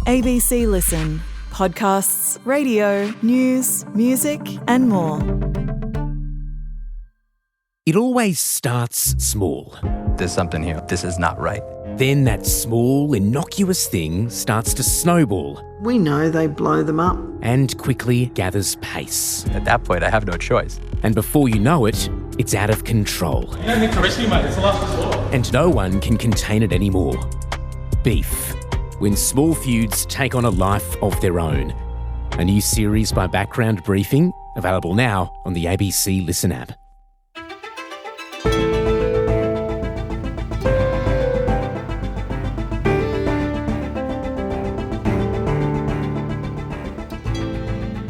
ABC Listen. Podcasts, radio, news, music and more. It always starts small. There's something here. This is not right. Then that small, innocuous thing starts to snowball We know they blow them up. and quickly gathers pace. At that point, I have no choice. And before you know it, it's out of control. You don't need to risk me, mate. It's the last resort. And no one can contain it anymore. Beef. When small feuds take on a life of their own. A new series by Background Briefing, available now on the ABC Listen app.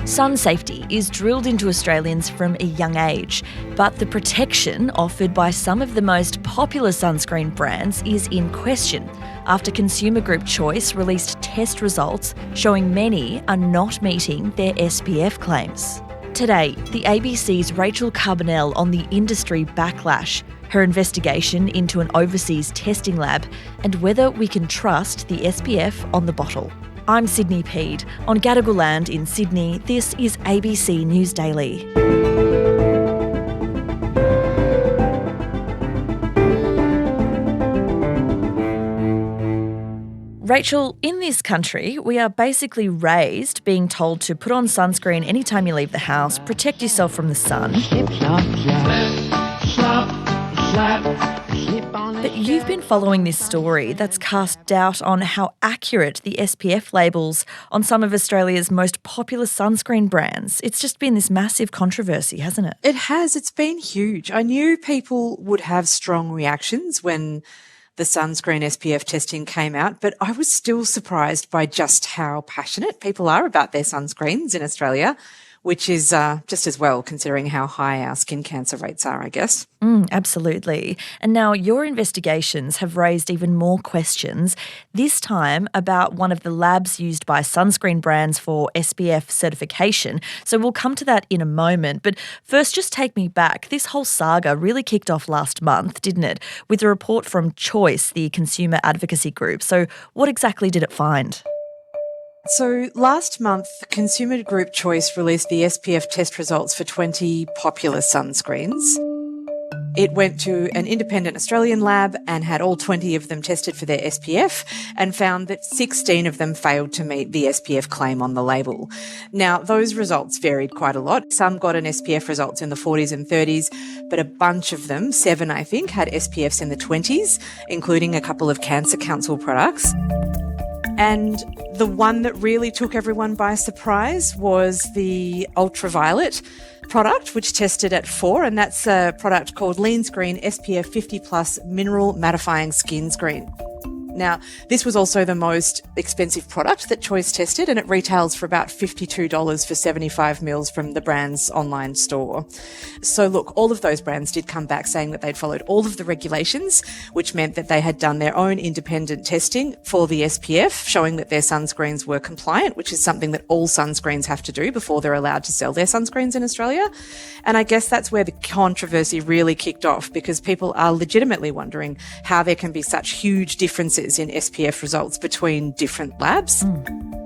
Sun safety is drilled into Australians from a young age, but the protection offered by some of the most popular sunscreen brands is in question after consumer group Choice released test results showing many are not meeting their SPF claims. Today, the ABC's Rachel Carbonell on the industry backlash, her investigation into an overseas testing lab, and whether we can trust the SPF on the bottle. I'm Sydney Peed. On Gadigal land in Sydney, this is ABC News Daily. Rachel, in this country, we are basically raised being told to put on sunscreen anytime you leave the house, protect yourself from the sun. But you've been following this story that's cast doubt on how accurate the SPF labels on some of Australia's most popular sunscreen brands. It's just been this massive controversy, hasn't it? It has. It's been huge. I knew people would have strong reactions when the sunscreen SPF testing came out, but I was still surprised by just how passionate people are about their sunscreens in Australia, which is just as well considering how high our skin cancer rates are, I guess. Absolutely. And now your investigations have raised even more questions, this time about one of the labs used by sunscreen brands for SPF certification. So we'll come to that in a moment. But first, just take me back. This whole saga really kicked off last month, didn't it? With a report from Choice, the consumer advocacy group. So what exactly did it find? So last month, consumer group Choice released the SPF test results for 20 popular sunscreens. It went to an independent Australian lab and had all 20 of them tested for their SPF and found that 16 of them failed to meet the SPF claim on the label. Now, those results varied quite a lot. Some got an SPF results in the 40s and 30s, but a bunch of them, 7 I think, had SPFs in the 20s, including a couple of Cancer Council products. And the one that really took everyone by surprise was the ultraviolet product, which tested at 4, and that's a product called Lean Screen SPF 50 Plus Mineral Mattifying Skin Screen. Now, this was also the most expensive product that Choice tested, and it retails for about $52 for 75 mils from the brand's online store. So look, all of those brands did come back saying that they'd followed all of the regulations, which meant that they had done their own independent testing for the SPF, showing that their sunscreens were compliant, which is something that all sunscreens have to do before they're allowed to sell their sunscreens in Australia. And I guess that's where the controversy really kicked off, because people are legitimately wondering how there can be such huge differences in SPF results between different labs.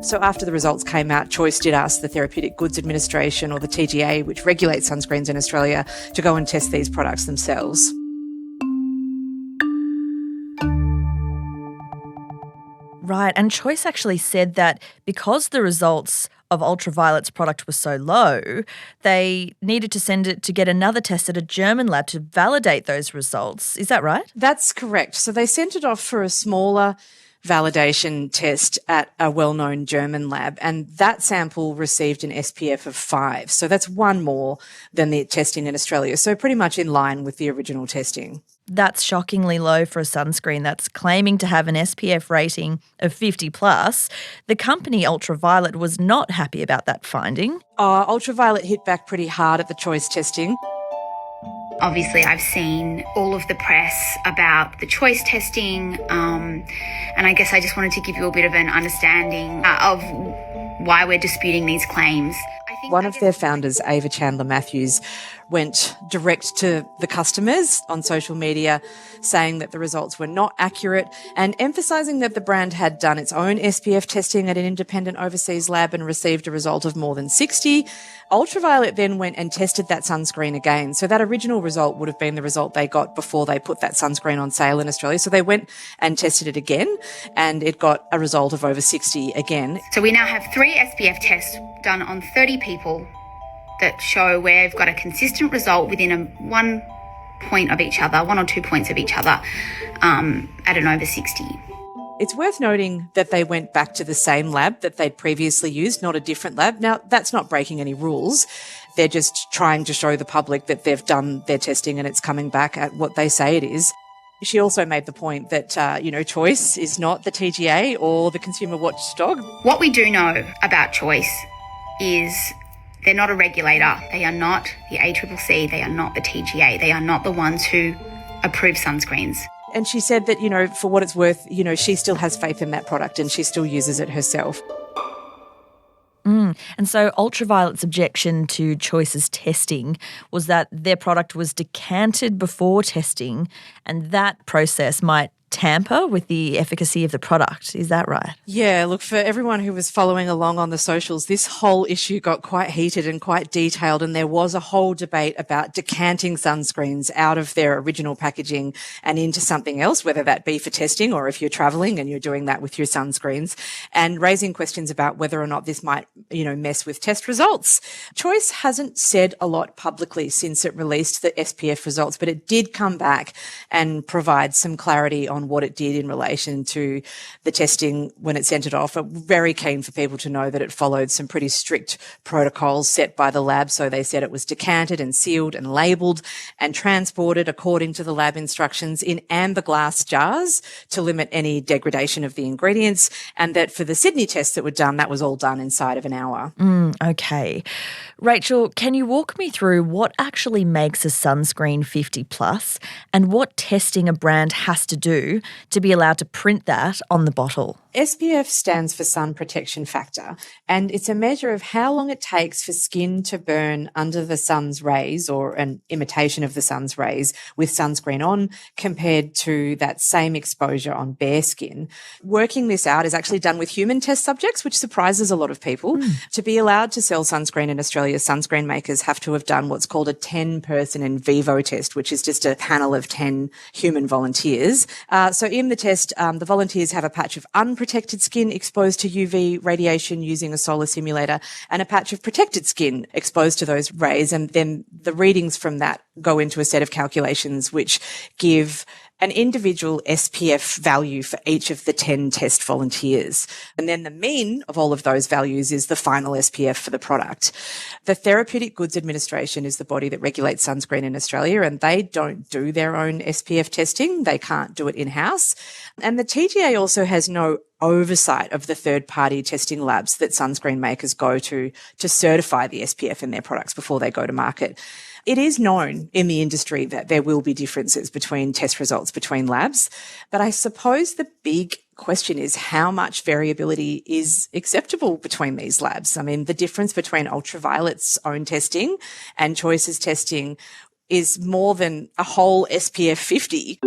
So after the results came out, Choice did ask the Therapeutic Goods Administration, or the TGA, which regulates sunscreens in Australia, to go and test these products themselves. Right, and Choice actually said that because the results of Ultraviolet's product were so low, they needed to send it to get another test at a German lab to validate those results. Is that right? That's correct. So they sent it off for a smaller validation test at a well-known German lab, and that sample received an SPF of 5. So that's one more than the testing in Australia. So pretty much in line with the original testing. That's shockingly low for a sunscreen that's claiming to have an SPF rating of 50 plus. The company Ultraviolet was not happy about that finding. Ultraviolet hit back pretty hard at the Choice testing. Obviously, I've seen all of the press about the Choice testing, and I guess I just wanted to give you a bit of an understanding of why we're disputing these claims. One of their founders, Ava Chandler Matthews, went direct to the customers on social media, saying that the results were not accurate and emphasising that the brand had done its own SPF testing at an independent overseas lab and received a result of more than 60. Ultraviolet then went and tested that sunscreen again. So that original result would have been the result they got before they put that sunscreen on sale in Australia. So they went and tested it again and it got a result of over 60 again. So we now have 3 SPF tests done on 30 people that show where we've got a consistent result within one point of each other, 1 or 2 points of each other, at an over 60. It's worth noting that they went back to the same lab that they'd previously used, not a different lab. Now, that's not breaking any rules. They're just trying to show the public that they've done their testing and it's coming back at what they say it is. She also made the point that, Choice is not the TGA or the Consumer Watchdog. What we do know about Choice is they're not a regulator. They are not the ACCC. They are not the TGA. They are not the ones who approve sunscreens. And she said that, for what it's worth, she still has faith in that product and she still uses it herself. And so Ultraviolet's objection to Choice's testing was that their product was decanted before testing and that process might tamper with the efficacy of the product. Is that right? Yeah, look, for everyone who was following along on the socials, this whole issue got quite heated and quite detailed, and there was a whole debate about decanting sunscreens out of their original packaging and into something else, whether that be for testing or if you're traveling and you're doing that with your sunscreens, and raising questions about whether or not this might, mess with test results. Choice hasn't said a lot publicly since it released the SPF results, but it did come back and provide some clarity on what it did in relation to the testing when it sent it off. I'm very keen for people to know that it followed some pretty strict protocols set by the lab. So they said it was decanted and sealed and labelled and transported according to the lab instructions in amber glass jars to limit any degradation of the ingredients, and that for the Sydney tests that were done, that was all done inside of an hour. Okay. Rachel, can you walk me through what actually makes a sunscreen 50 plus and what testing a brand has to do to be allowed to print that on the bottle? SPF stands for sun protection factor, and it's a measure of how long it takes for skin to burn under the sun's rays or an imitation of the sun's rays with sunscreen on compared to that same exposure on bare skin. Working this out is actually done with human test subjects, which surprises a lot of people. To be allowed to sell sunscreen in Australia, sunscreen makers have to have done what's called a 10-person in vivo test, which is just a panel of 10 human volunteers. So in the test, the volunteers have a patch of unprotected skin exposed to UV radiation using a solar simulator and a patch of protected skin exposed to those rays. And then the readings from that go into a set of calculations which give an individual SPF value for each of the 10 test volunteers. And then the mean of all of those values is the final SPF for the product. The Therapeutic Goods Administration is the body that regulates sunscreen in Australia, and they don't do their own SPF testing. They can't do it in-house. And the TGA also has no oversight of the third-party testing labs that sunscreen makers go to certify the SPF in their products before they go to market. It is known in the industry that there will be differences between test results between labs, but I suppose the big question is how much variability is acceptable between these labs. I mean, the difference between Ultraviolet's own testing and Choice's testing is more than a whole SPF 50.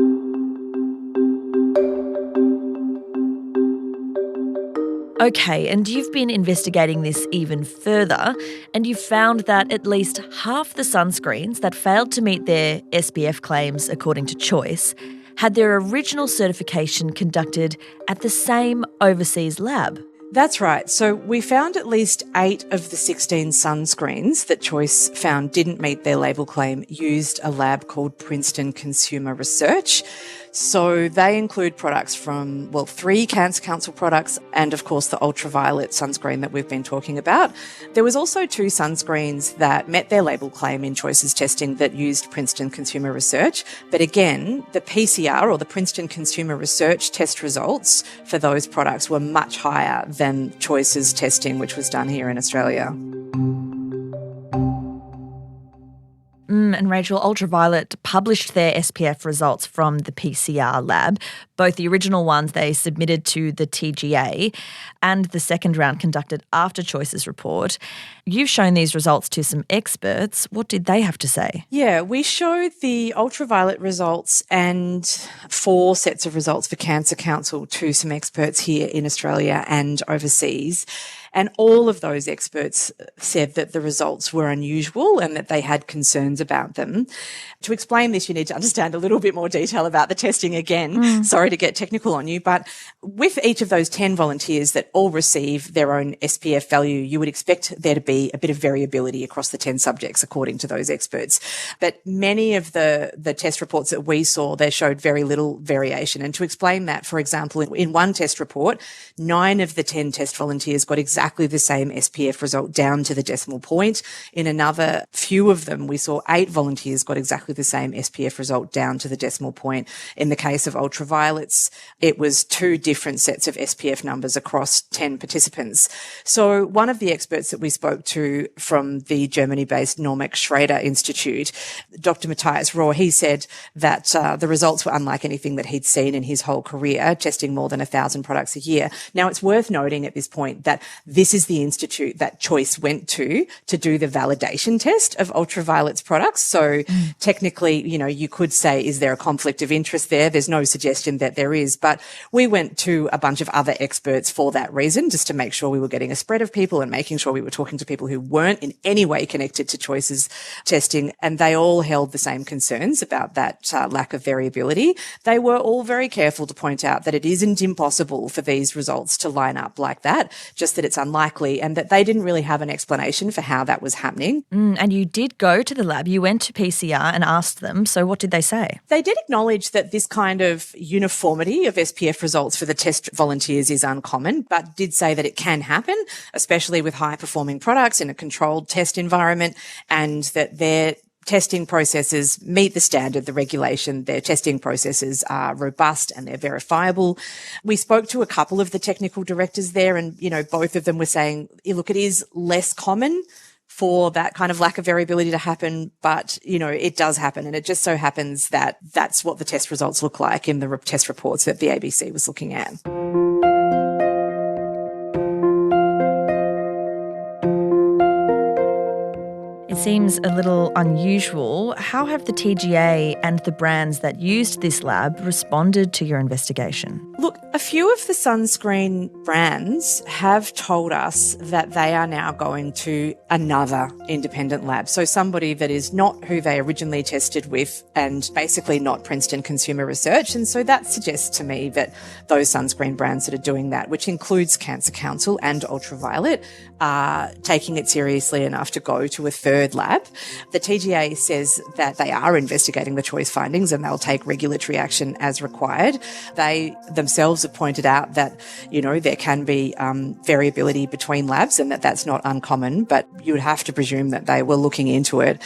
Okay, and you've been investigating this even further, and you've found that at least half the sunscreens that failed to meet their SPF claims, according to Choice, had their original certification conducted at the same overseas lab. That's right. So we found at least 8 of the 16 sunscreens that Choice found didn't meet their label claim used a lab called Princeton Consumer Research. So they include products from, 3 Cancer Council products and, of course, the ultraviolet sunscreen that we've been talking about. There was also 2 sunscreens that met their label claim in Choice's testing that used Princeton Consumer Research. But again, the PCR or the Princeton Consumer Research test results for those products were much higher than Choice's testing, which was done here in Australia. And Rachel, Ultraviolet published their SPF results from the PCR lab, both the original ones they submitted to the TGA and the second round conducted after Choice's report. You've shown these results to some experts. What did they have to say? Yeah, we showed the ultraviolet results and 4 sets of results for Cancer Council to some experts here in Australia and overseas. And all of those experts said that the results were unusual and that they had concerns about them. To explain this, you need to understand a little bit more detail about the testing again. Sorry to get technical on you, but with each of those 10 volunteers that all receive their own SPF value, you would expect there to be a bit of variability across the 10 subjects, according to those experts. But many of the test reports that we saw, they showed very little variation. And to explain that, for example, in one test report, 9 of the 10 test volunteers got exactly the same SPF result down to the decimal point. In another few of them, we saw 8 volunteers got exactly the same SPF result down to the decimal point. In the case of ultraviolets, it was 2 different sets of SPF numbers across 10 participants. So one of the experts that we spoke to from the Germany-based Normek Schrader Institute, Dr. Matthias Rohr, he said that the results were unlike anything that he'd seen in his whole career, testing more than 1,000 products a year. Now, it's worth noting at this point that this is the institute that Choice went to do the validation test of Ultraviolet's products. So technically, you could say, is there a conflict of interest there? There's no suggestion that there is, but we went to a bunch of other experts for that reason, just to make sure we were getting a spread of people and making sure we were talking to people who weren't in any way connected to Choice's testing. And they all held the same concerns about that lack of variability. They were all very careful to point out that it isn't impossible for these results to line up like that, just that it's unlikely, and that they didn't really have an explanation for how that was happening. And you did go to the lab. You went to PCR and asked them. So what did they say? They did acknowledge that this kind of uniformity of SPF results for the test volunteers is uncommon, but did say that it can happen, especially with high-performing products in a controlled test environment, and that their testing processes meet the standard, the regulation. Their testing processes are robust and they're verifiable. We spoke to a couple of the technical directors there, and, both of them were saying, look, it is less common for that kind of lack of variability to happen, but, it does happen. And it just so happens that that's what the test results look like in the test reports that the ABC was looking at. It seems a little unusual. How have the TGA and the brands that used this lab responded to your investigation? Look, a few of the sunscreen brands have told us that they are now going to another independent lab. So somebody that is not who they originally tested with and basically not Princeton Consumer Research. And so that suggests to me that those sunscreen brands that are doing that, which includes Cancer Council and Ultraviolet, are taking it seriously enough to go to a third lab. The TGA says that they are investigating the Choice findings and they'll take regulatory action as required. They themselves have pointed out that, there can be variability between labs and that that's not uncommon, but you would have to presume that they were looking into it.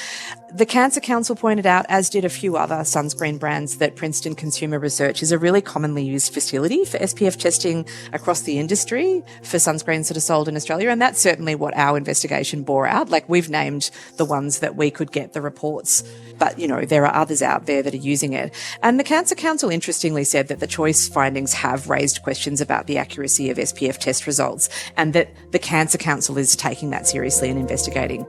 The Cancer Council pointed out, as did a few other sunscreen brands, that Princeton Consumer Research is a really commonly used facility for SPF testing across the industry for sunscreens that are sold in Australia. And that's certainly what our investigation bore out. Like, we've named the ones that we could get the reports, but, there are others out there that are using it. And the Cancer Council interestingly said that the Choice findings have raised questions about the accuracy of SPF test results, and that the Cancer Council is taking that seriously and investigating.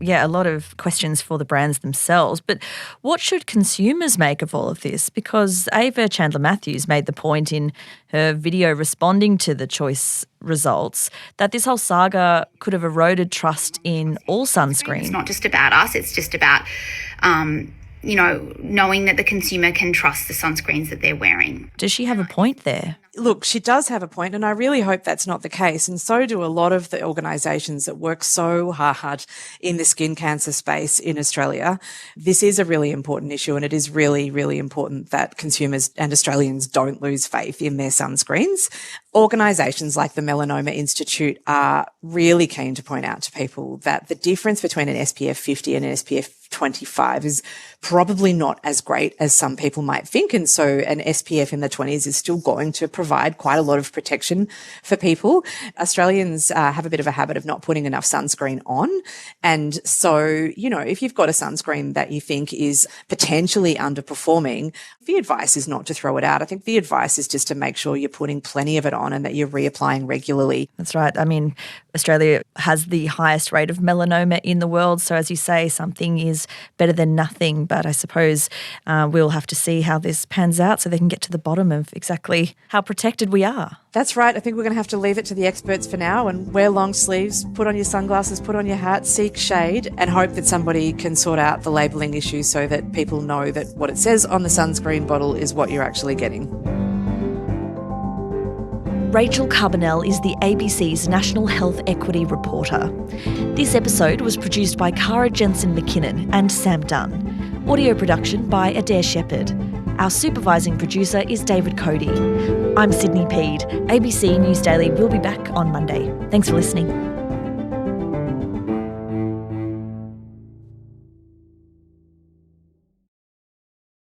Yeah, a lot of questions for the brands themselves. But what should consumers make of all of this? Because Ava Chandler-Matthews made the point in her video responding to the Choice results that this whole saga could have eroded trust in all sunscreen. It's not just about us. It's just about, knowing that the consumer can trust the sunscreens that they're wearing. Does she have a point there? Look, she does have a point, and I really hope that's not the case. And so do a lot of the organisations that work so hard in the skin cancer space in Australia. This is a really important issue, and it is really, really important that consumers and Australians don't lose faith in their sunscreens. Organisations like the Melanoma Institute are really keen to point out to people that the difference between an SPF 50 and an SPF 25 is probably not as great as some people might think. And so an SPF in the 20s is still going to provide quite a lot of protection for people. Australians have a bit of a habit of not putting enough sunscreen on. And so, if you've got a sunscreen that you think is potentially underperforming, the advice is not to throw it out. I think the advice is just to make sure you're putting plenty of it on and that you're reapplying regularly. That's right. I mean, Australia has the highest rate of melanoma in the world. So as you say, something is better than nothing. But I suppose we'll have to see how this pans out so they can get to the bottom of exactly how protected we are. That's right. I think we're going to have to leave it to the experts for now and wear long sleeves, put on your sunglasses, put on your hat, seek shade and hope that somebody can sort out the labelling issue so that people know that what it says on the sunscreen bottle is what you're actually getting. Rachel Carbonell is the ABC's National Health Equity Reporter. This episode was produced by Cara Jensen-McKinnon and Sam Dunn. Audio production by Adair Shepherd. Our supervising producer is David Cody. I'm Sydney Peed. ABC News Daily will be back on Monday. Thanks for listening.